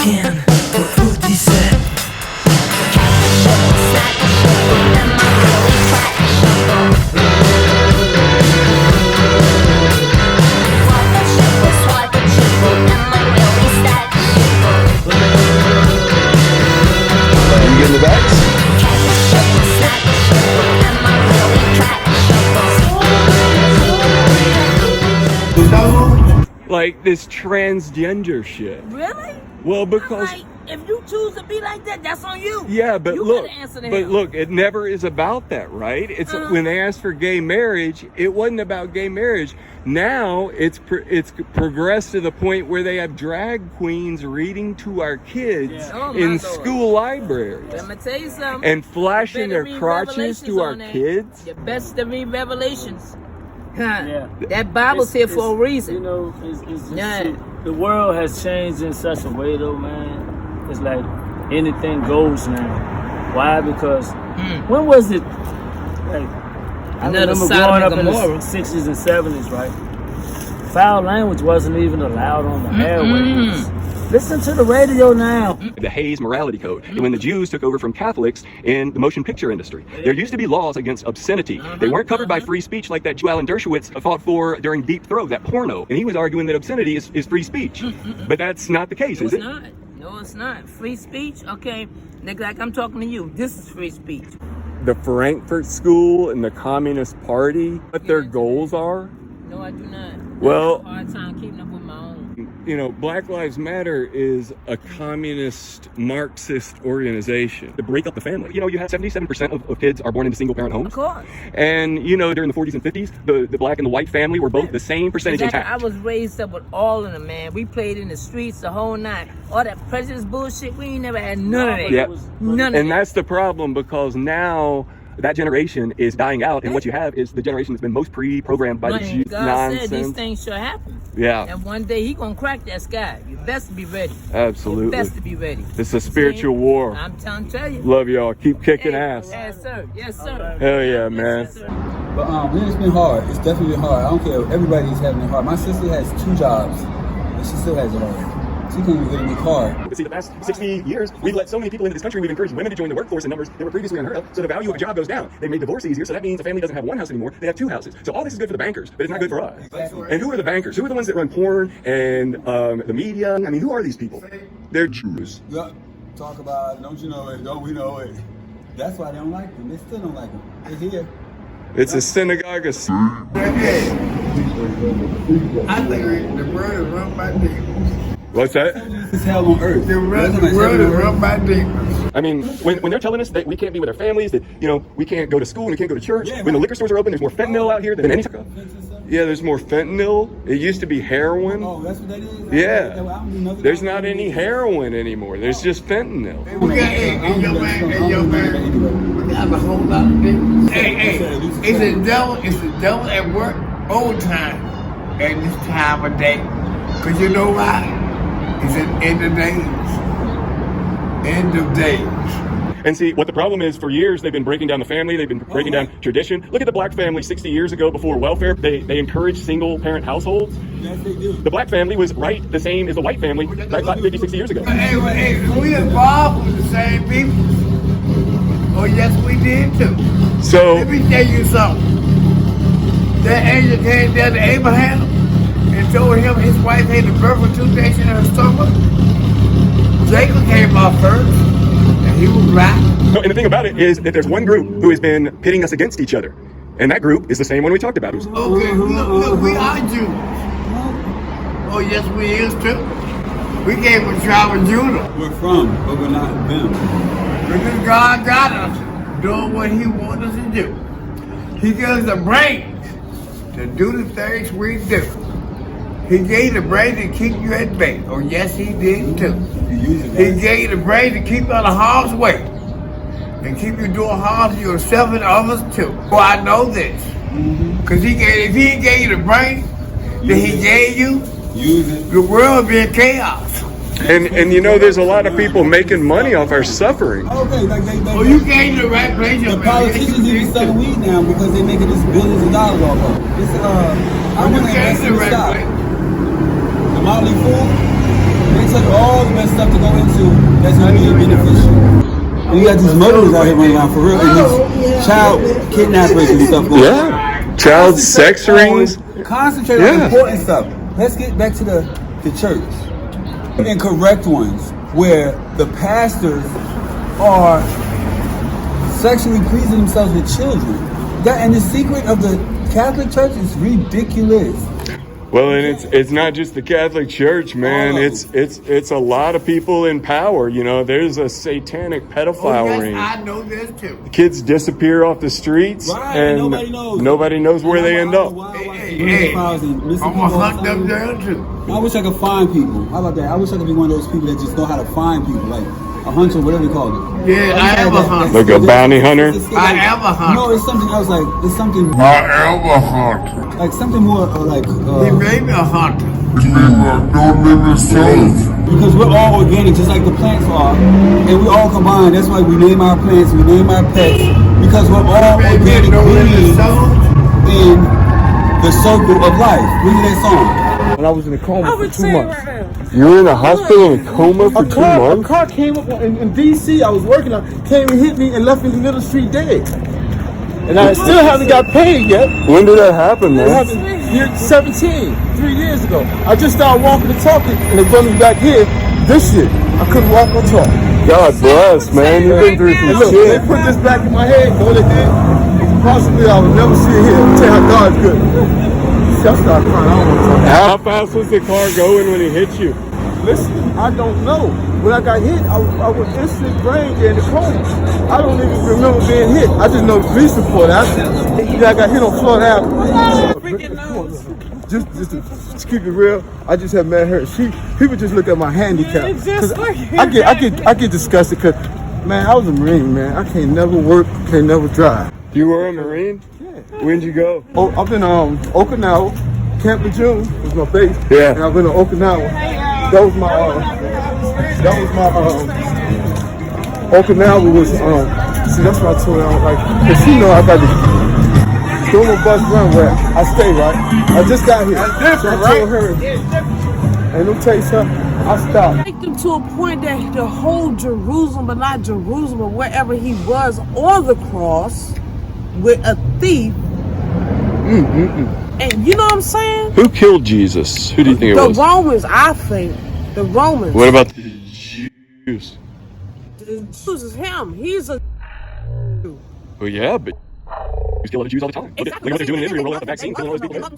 again for Uutiset. You getting the backs? Like this transgender shit. Really? Well, because I'm like, if you choose to be like that, that's on you. yeah, but you look, gotta answer to him. look, it never is about that, right? It's when they asked for gay marriage, it wasn't about gay marriage. Now it's progressed to the point where they have drag queens reading to our kids in school libraries. Let me tell you something. And flashing their crotches to our kids. You best to read Revelations. Yeah. That Bible's here for a reason. You know, it's just the world has changed in such a way, though, man. It's like anything goes now. Why? Because when was it? Like, I remember growing up in the 60s and 70s, right? Foul language wasn't even allowed on the airwaves. Listen to the radio now. The Hayes Morality Code. When the Jews took over from Catholics in the motion picture industry, there used to be laws against obscenity. They weren't covered by free speech like that Jew Alan Dershowitz fought for during Deep Throat, that porno. And he was arguing that obscenity is free speech. But that's not the case, is it? No, it's not. Free speech, okay. Like I'm talking to you. This is free speech. The Frankfurt School and the Communist Party, what their goals are? No, I do not. Well, I have a hard time keeping up with my own. You know, Black Lives Matter is a communist Marxist organization to break up the family. You know, you have 77% of kids are born into single parent homes. Of course. And, you know, during the 40s and 50s, the black and the white family were both the same percentage intact. I was raised up with all of them, man. We played in the streets the whole night. All that prejudice bullshit, we ain't never had none of that. Yeah. None of that. And that's the problem, because now that generation is dying out, and what you have is the generation that's been most pre-programmed by the Jews God nonsense. said these things should happen. Yeah. And one day he gonna crack that sky. You best to be ready. Absolutely. You best to be ready. It's a spiritual war. I'm trying to tell you. Love y'all. Keep kicking ass. Yes, sir. Yes, sir. Hell yeah, man. Yes, sir. But man, it's been hard. It's definitely been hard. I don't care. Everybody's having it hard. My sister has 2 jobs, and she still has it hard. She can't even get a new car. But see, the past 60 years, we've let so many people into this country. We've encouraged women to join the workforce in numbers that were previously unheard of. So the value of a job goes down. They made divorce easier. So that means a family doesn't have one house anymore. They have 2 houses. So all this is good for the bankers, but it's not good for us. And who are the bankers? Who are the ones that run porn and the media? I mean, who are these people? They're Jews. Yep. Talk about, don't you know it? Don't we know it? That's why they don't like them. They still don't like them. They're here. It's a synagogue. I think the world is run by demons. What's that? This is hell on earth. The world is run by demons. I mean, when they're telling us that we can't be with our families, that, you know, we can't go to school and we can't go to church, when the liquor stores are open, there's more fentanyl out here than any. Yeah, there's more fentanyl. It used to be heroin. Oh, that's what that is? Yeah. There's not any heroin anymore. There's just fentanyl. We got, hey, young man, we got a whole lot of demons. Hey, it's the devil at work all the time at this time of day. Because you know why? It's an end of days. End of days. And see, what the problem is, for years, they've been breaking down the family. They've been breaking down tradition. Look at the black family 60 years ago before welfare. They encouraged single-parent households. Yes, they do. The black family was the same as the white family like 50, 60 years ago. Hey, we involved with the same people. Oh, yes, we did too. So, Let me tell you something. That angel came down to Abraham and told him his wife had the birth of 2 days in her stomach. Jacob came off first, and he was right. no, and the thing about it is that there's one group who has been pitting us against each other. And that group is the same one we talked about. Okay, look, we are Jews. Oh, yes, we is too. We came from tribe of Judah. We're from, but we're not them. Because God got us doing what he wants us to do. He gives us the brains to do the things we do. He gave the brain to keep you at bay. Oh, yes, he did too. He gave you the brain to keep you out of harm's way. And keep you doing harm to yourself and others too. Well, I know this. Because if he gave you the brain that he gave you, the world would be in chaos. And you know, there's a lot of people making money off our suffering. Okay, like Oh, you came to the right place. the politicians even selling weed now because they're making this billions of dollars off of it. This, I want to came to the right stop. place. The Motley Fool, they tell you all the best stuff to go into that's going to be beneficial. And you got these murderers out here running around for real, and these child kidnappers and stuff going on. Yeah, child sex rings. Concentrate on important stuff. Let's get back to the church. Incorrect ones where the pastors are sexually pleasing themselves with children. And the secret of the Catholic Church is ridiculous. Well, and it's not just the Catholic Church, man. It's a lot of people in power. You know, there's a satanic pedophile ring. I know this too. Kids disappear off the streets, and nobody knows where they end up. Hey, I'm gonna hunt them down too. I wish I could find people. How about that? I wish I could be one of those people that just know how to find people, like a hunter, whatever you call it. Yeah, I am a hunter. Like a bounty hunter? I am a hunter. No, it's something else. Like it's something. I am a hunter. Like something more like. He made me a hunter. Because we're all organic, just like the plants are, and we all combine. That's why we name our plants, we name our pets, because we're all organic beings in the circle of life. Look at that song. When I was in a coma for 2 months. You were in a hospital in a coma for 2 months? A car came up in D.C. I was working on, came and hit me and left me in the middle of the street dead. And I still haven't got paid yet. When did that happen, man? It happened year 17, 3 years ago. I just started walking and talking, and they brought me back here this year. I couldn't walk or talk. God bless, man. You've been through some Look, shit. they put this back in my head. You know what they did? Possibly I would never see it here. I'll tell you how God's good. See, I started crying. I don't want to talk. How fast was the car going when it hit you? Listen, I don't know. When I got hit, I was instant brain dead in the coma. I don't even remember being hit. I just know the police report. I got hit on Florida Avenue. Just keep it real. I just have met her. People just look at my handicap. I get disgusted because, man, I was a Marine, man. I can't never work, can't never drive. You were a Marine? Yeah. When'd you go? Oh, I've been Okinawa, Camp Lejeune was my base. Yeah. And I've been to Okinawa. That was my Okinawa was see, that's what I told her. I was like, cause you know I got to go on bus run where I stay, right? I just got here. So I told her, and let me tell you something, I stopped. Take them to a point that the whole Jerusalem, but not Jerusalem, but wherever he was on the cross with a thief. And you know what I'm saying? Who killed Jesus? Who do you think it was? The Romans, I think. The Romans. What about the Jews? The Jews is him. He's a. Well, yeah, but Jews kill other Jews all the time. Look at what they're doing in Israel, rolling out the vaccine, killing all those people.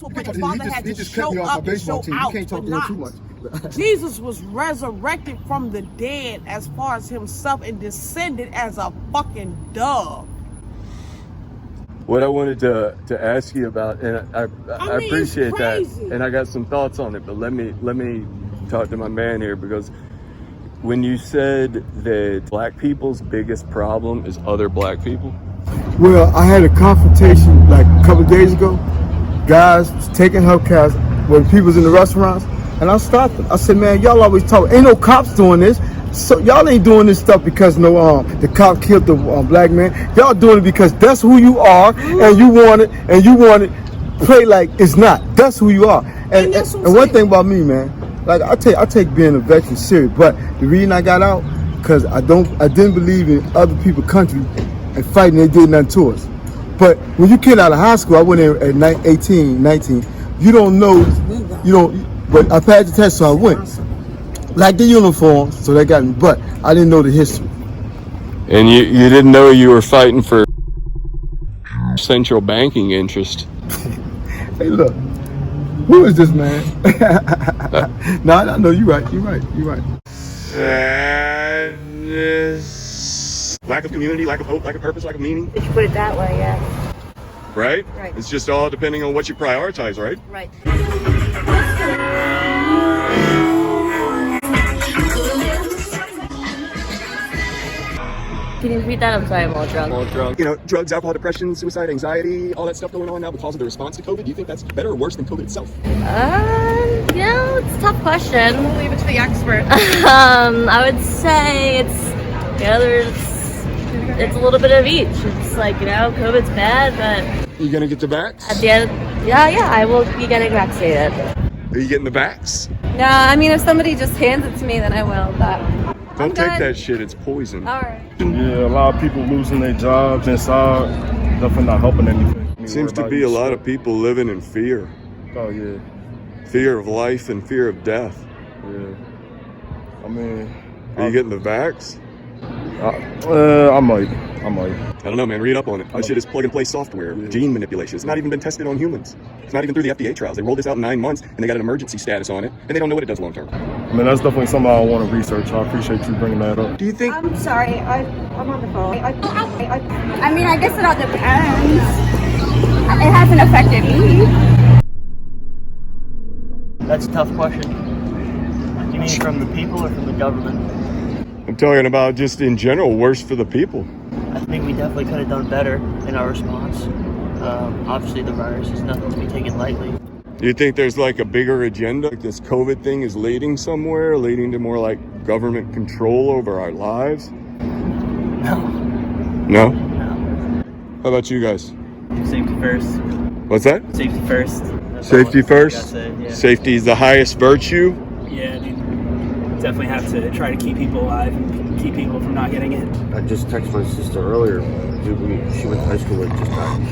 He just cut me off my baseball team. You can't talk to him too much. Jesus was resurrected from the dead as far as himself and descended as a fucking dove. What I wanted to ask you about, and I mean, appreciate that, it's crazy. and I got some thoughts on it, but let me talk to my man here, because when you said that black people's biggest problem is other black people. Well, I had a confrontation like a couple of days ago. Guys was taking Hubcaps when people was in the restaurants, and I stopped them. I said, man, y'all always talk. Ain't no cops doing this. So y'all ain't doing this stuff because the cop killed the black man. Y'all doing it because that's who you are, and you want it play like it's not. That's who you are. And one thing about me, man, like I take being a veteran serious, but the reason I got out, because I didn't believe in other people's country and fighting, they did nothing to us. But when you get out of high school, I went in at 18, 19, you don't know, but I passed the test, so I went. Like the uniform, so they got me, but I didn't know the history. And you didn't know you were fighting for central banking interest. Hey, look, who is this man? No, you're right. Sadness. Lack of community, lack of hope, lack of purpose, lack of meaning. If you put it that way, yeah. Right? Right. It's just all depending on what you prioritize, right? Right. Can you repeat that? I'm sorry, I'm all drunk. You know, drugs, alcohol, depression, suicide, anxiety, all that stuff going on now because of the response to COVID. Do you think that's better or worse than COVID itself? It's a tough question. We'll leave it to the expert. I would say it's a little bit of each. It's like, COVID's bad, but You gonna get the vax? at the end, yeah, I will be getting vaccinated. Are you getting the vax? No, I mean, if somebody just hands it to me, then I will, but Don't take that shit, it's poison. all right. Yeah, a lot of people losing their jobs inside, definitely not helping anything. Seems to be a lot of people living in fear. Oh, yeah. Fear of life and fear of death. Yeah. I mean... Are you getting the vax? I might. I don't know, man. Read up on it. That shit is plug-and-play software, gene manipulation. It's not even been tested on humans. It's not even through the FDA trials. They rolled this out in 9 months, and they got an emergency status on it, and they don't know what it does long-term. I mean, that's definitely something I want to research. I appreciate you bringing that up. Do you think... I'm sorry, I'm on the phone. I mean, I guess it all depends. It hasn't affected me. That's a tough question. You mean from the people or from the government? I'm talking about just in general, worse for the people. I think we definitely could have done better in our response. Obviously, the virus is nothing to be taken lightly. Do you think there's like a bigger agenda? Like this COVID thing is leading somewhere, leading to more like government control over our lives? No. No? No. How about you guys? Safety first. What's that? Safety first. Safety first? Yeah. Safety is the highest virtue? Yeah, dude. Definitely have to try to keep people alive and keep people from not getting it. I just texted my sister earlier. She went to high school with just died. We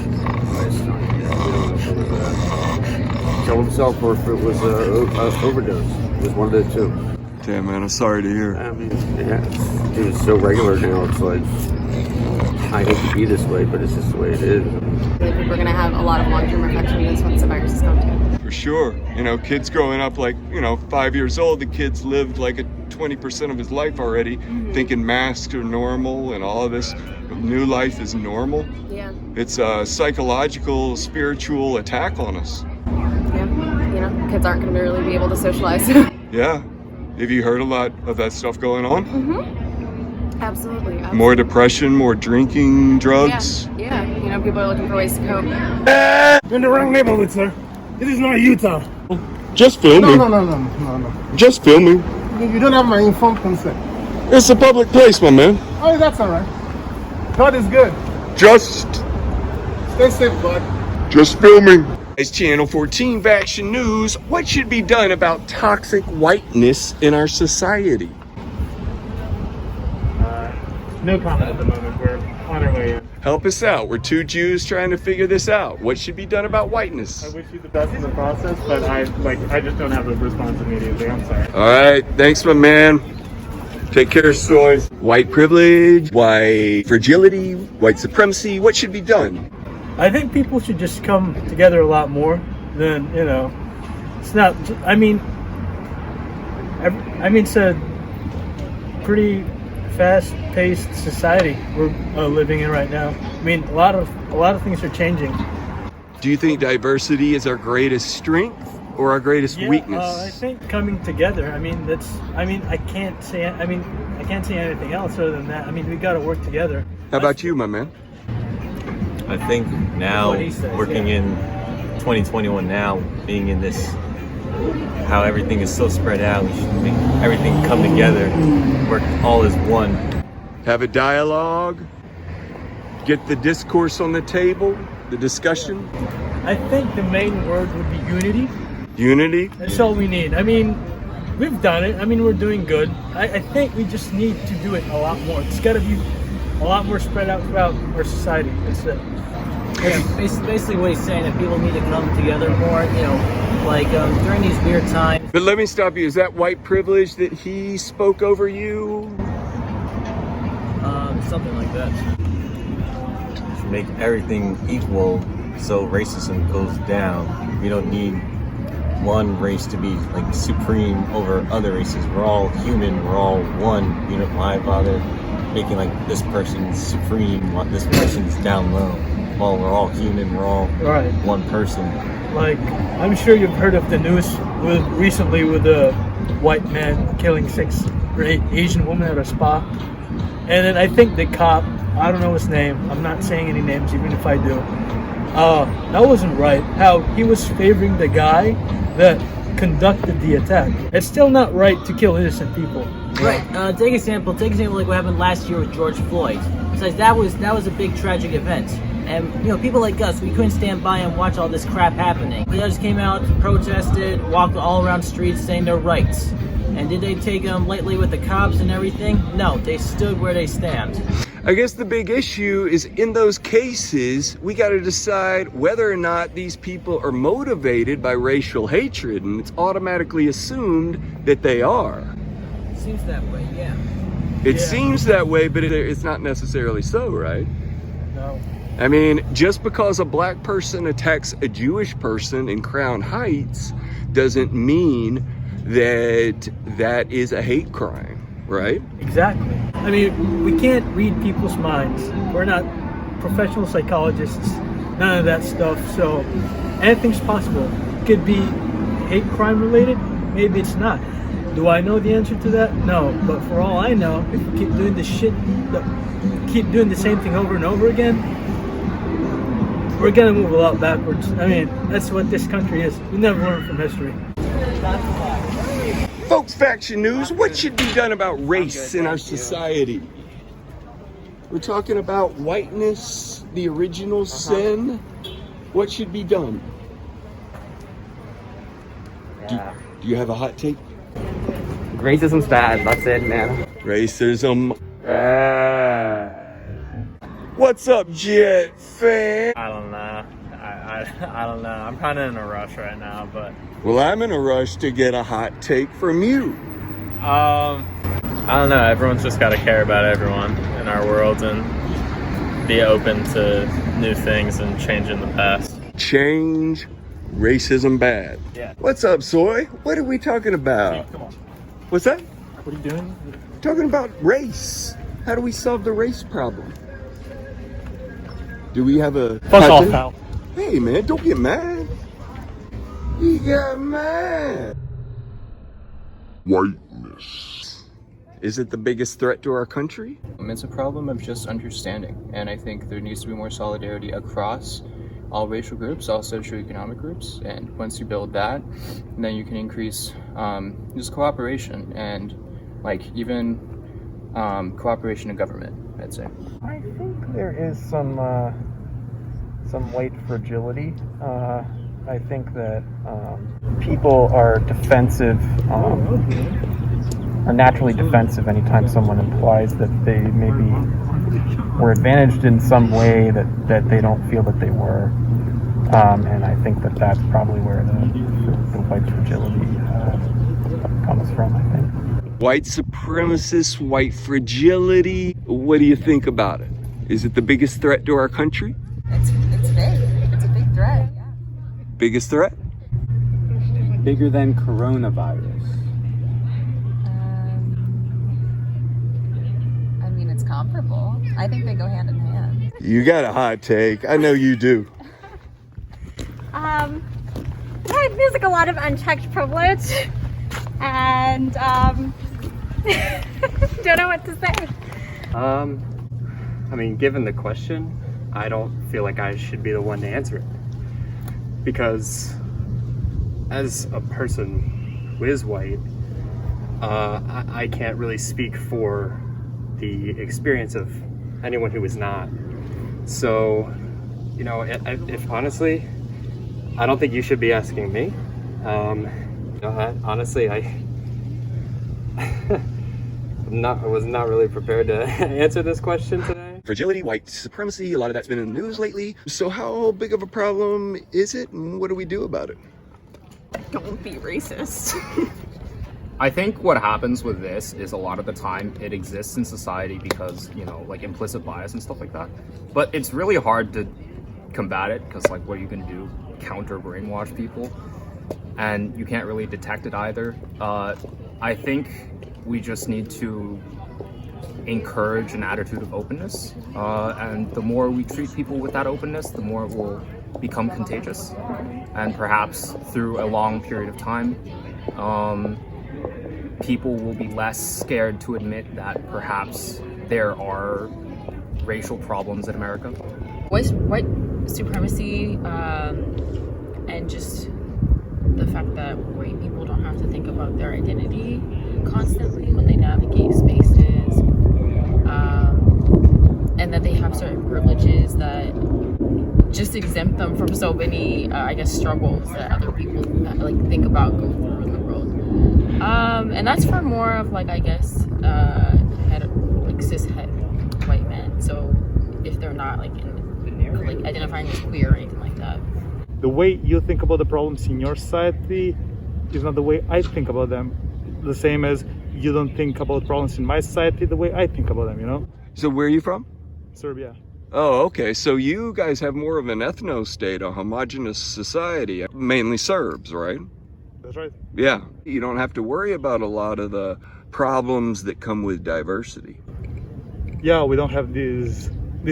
don't know if it was killed himself or if it was an overdose. It was one of the two. Damn, man, I'm sorry to hear. I mean, yeah, it's so regular now. It's like, I hate to be this way, but it's just the way it is. I think we're going to have a lot of long-term infections once the virus is gone. For sure. You know, kids growing up like, 5 years old, the kid's lived like 20% of his life already, thinking masks are normal and all of this new life is normal. Yeah. It's a psychological, spiritual attack on us. Yeah. Kids aren't going to really be able to socialize. Yeah. Have you heard a lot of that stuff going on? Mm-hmm. Absolutely. More depression, more drinking, drugs? Yeah. People are looking for ways to cope. You're in the wrong neighborhood, sir. This is not Utah. Just filming. No. Just filming. You don't have my informed consent. It's a public place, my man. Oh, that's all right. God is good. Just Stay safe, bud. Just filming. It's Channel 14 VACTION News. What should be done about toxic whiteness in our society? No comment at the moment. We're on our way in. Help us out. We're two Jews trying to figure this out. What should be done about whiteness? I wish you the best in the process, but I just don't have a response immediately. I'm sorry. All right. Thanks, my man. Take care, Soys. White privilege, white fragility, white supremacy. What should be done? I think people should just come together a lot more than, it's not, it's a pretty fast-paced society we're living in right now. I mean, a lot of things are changing. Do you think diversity is our greatest strength or our greatest weakness? I think coming together. I can't say anything else other than that. We got to work together. How about you, my man? I think now, working in 2021 now, being in this, how everything is so spread out, we should make everything come together, work all as one. Have a dialogue, get the discourse on the table, the discussion. I think the main word would be unity. Unity? That's all we need. We've done it. We're doing good. I think we just need to do it a lot more. It's got to be a lot more spread out throughout our society. That's it. Yeah, basically what he's saying, that people need to come together more, during these weird times. But let me stop you. Is that white privilege that he spoke over you? Something like that. To make everything equal so racism goes down. We don't need one race to be supreme over other races. We're all human, we're all one. Why bother making this person's supreme while this person's down low? Well, we're all human, we're all one person. I'm sure you've heard of the news recently with a white man killing 6 or 8 Asian women at a spa. And then I think the cop, I don't know his name, I'm not saying any names even if I do, that wasn't right. How he was favoring the guy that conducted the attack. It's still not right to kill innocent people. Right. Take example like what happened last year with George Floyd. Besides, that was a big tragic event. And, you know, people like us, we couldn't stand by and watch all this crap happening. We just came out, protested, walked all around streets saying their rights. And did they take them lightly with the cops and everything? No, they stood where they stand. I guess the big issue is in those cases, we got to decide whether or not these people are motivated by racial hatred, and it's automatically assumed that they are. Seems that way, yeah. It seems that way, but it's not necessarily so, right? No. I mean, just because a black person attacks a Jewish person in Crown Heights doesn't mean that that is a hate crime, right? Exactly. I mean, we can't read people's minds. We're not professional psychologists, none of that stuff. So anything's possible. It could be hate crime related, maybe it's not. Do I know the answer to that? No. But for all I know, if we keep doing keep doing the same thing over and over again, we're gonna move a lot backwards. I mean, that's what this country is. We never learn from history. Folks, Faction News, what should be done about race in our society? We're talking about whiteness, the original sin. What should be done? Do you have a hot take? Racism's bad, that's it, man. Racism. What's up, Jet fan? I don't know. I don't know. I'm kind of in a rush right now, but... Well, I'm in a rush to get a hot take from you. I don't know. Everyone's just got to care about everyone in our world and be open to new things and changing the past. Change racism bad. Yeah. What's up, Soy? What are we talking about? Come on. What's that? What are you doing? Talking about race. How do we solve the race problem? Do we have a... Fuck off, pal. Hey, man, don't get mad. You got mad. Whiteness. Is it the biggest threat to our country? It's a problem of just understanding, and I think there needs to be more solidarity across all racial groups, all socioeconomic groups, and once you build that, then you can increase just cooperation and like even cooperation in government, I'd say. I think there is some white fragility. I think that people are defensive, are naturally defensive anytime someone implies that they maybe were advantaged in some way that they don't feel that they were. And I think that that's probably where the white fragility comes from, I think. White supremacists, white fragility. What do you think about it? Is it the biggest threat to our country? It's big. It's a big threat, yeah. Biggest threat? Bigger than coronavirus. I mean, it's comparable. I think they go hand in hand. You got a hot take. I know you do. Yeah, it feels like a lot of unchecked privilege, and don't know what to say. I mean, given the question, I don't feel like I should be the one to answer it. Because as a person who is white, I can't really speak for the experience of anyone who is not. So, you know, if honestly, I don't think you should be asking me. Honestly, I was not really prepared to answer this question today. Fragility, white supremacy, a lot of that's been in the news lately. So how big of a problem is it, and what do we do about it? Don't be racist. I think what happens with this is a lot of the time it exists in society because, you know, like implicit bias and stuff like that. But it's really hard to combat it because, like, what are you going to do? Counter brainwash people? And you can't really detect it either. I think we just need to encourage an attitude of openness. And the more we treat people with that openness, the more it will become contagious. And perhaps through a long period of time, people will be less scared to admit that perhaps there are racial problems in America. White supremacy and just the fact that white people don't have to think about their identity constantly when they navigate spaces, and that they have certain privileges that just exempt them from so many, I guess, struggles that other people like think about go through in the world. And that's for more of like, I guess, cis het white men. So if they're not like identifying as queer or anything like that. The way you think about the problems in your society is not the way I think about them. The same as you don't think about problems in my society the way I think about them, you know? So where are you from? Serbia. Oh, okay. So you guys have more of an ethno-state, a homogenous society, mainly Serbs, right? That's right. Yeah. You don't have to worry about a lot of the problems that come with diversity. Yeah, we don't have these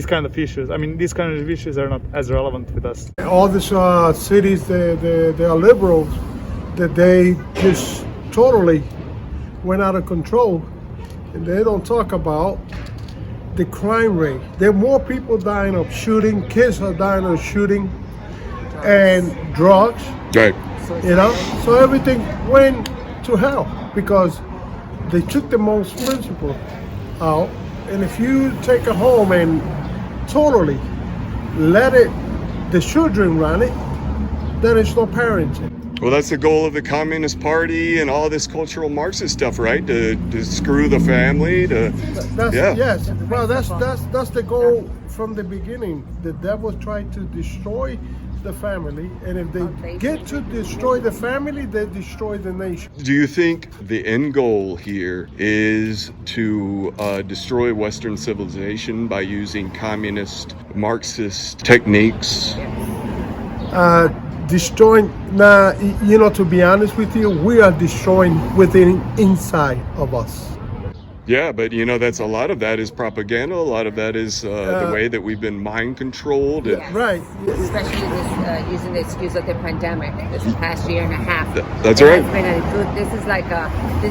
kind of issues. I mean, these kind of issues are not as relevant with us. All these cities, they are liberals, that they just totally went out of control, and they don't talk about the crime rate. There are more people dying of shooting, kids are dying of shooting, and drugs. Right. You know, so everything went to hell because they took the most principle out. And if you take a home and totally let the children run it, then it's no parenting. Well, that's the goal of the Communist Party and all this cultural Marxist stuff, right? To screw the family, Yes, well, that's the goal from the beginning. The devil tried to destroy the family, and if they get to destroy the family, they destroy the nation. Do you think the end goal here is to destroy Western civilization by using communist, Marxist techniques? Destroying, you know, to be honest with you, we are destroying within inside of us. Yeah, but you know, that's a lot of that is propaganda. A lot of that is the way that we've been mind controlled. Right. Especially this, using the excuse of the pandemic this past year and a half. That's right. This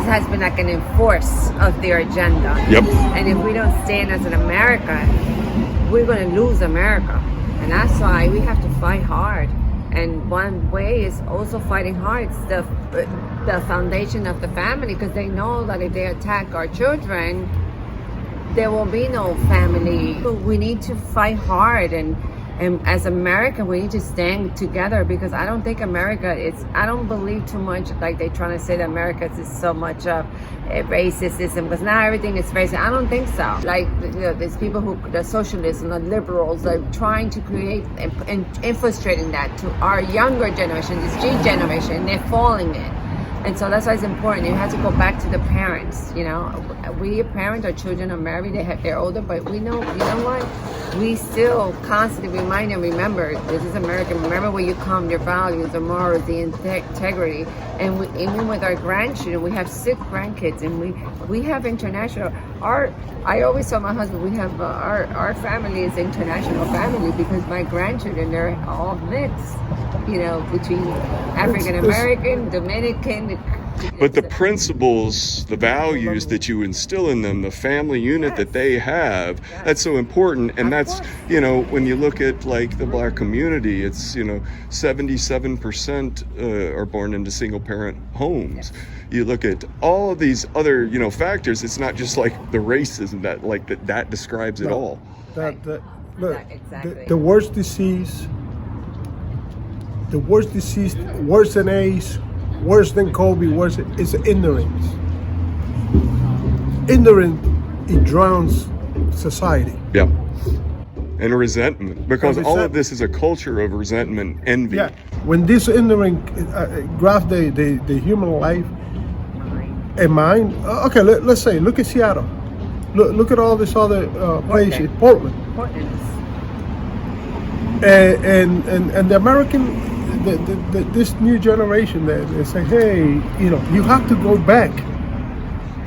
has been like an enforce of their agenda. Yep. And if we don't stand as an America, we're going to lose America. And that's why we have to fight hard. And one way is also fighting hard. It's the foundation of the family, because they know that if they attack our children, there will be no family. We need to fight hard, and as America, we need to stand together, because I don't think I don't believe too much like they're trying to say that America is so much of racism, because now everything is racist. I don't think so. Like, there's people the socialists and the liberals are trying to create and infiltrating that to our younger generation, this G generation, and they're falling in. And so that's why it's important. You have to go back to the parents. You know, we parents, our children are married, they're older, but we know, you know what? We still constantly remind and remember, this is America. Remember where you come, your values, the morals, the integrity. And even with our grandchildren, we have 6 grandkids, and we have international. I always tell my husband, we have our family is international family, because my grandchildren, they're all mixed. You know, between African American, Dominican. But the principles, the values that you instill in them, the family unit that they have, that's so important. And that's, you know, when you look at like the Black community, it's, you know, 77% are born into single parent homes. You look at all of these other, you know, factors. It's not just like the racism that describes it all. Look, the worst disease, worse than AIDS, worse than COVID, is ignorance. Ignorance, it drowns society. Yeah. And resentment, because all of this is a culture of resentment, envy. Yeah. When this ignorance grabs the human life and mind, okay, let's say, look at Seattle. Look at all this other places, Portland. And the American, this new generation, they say, hey, you know, you have to go back.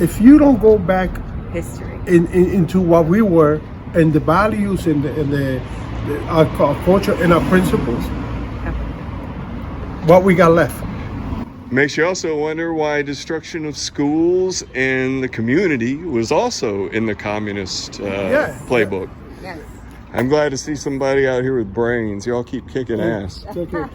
If you don't go back history into what we were, and the values and our culture and our principles, what we got left. Makes you also wonder why destruction of schools and the community was also in the communist playbook. Yes. I'm glad to see somebody out here with brains. Y'all keep kicking ass. Take care.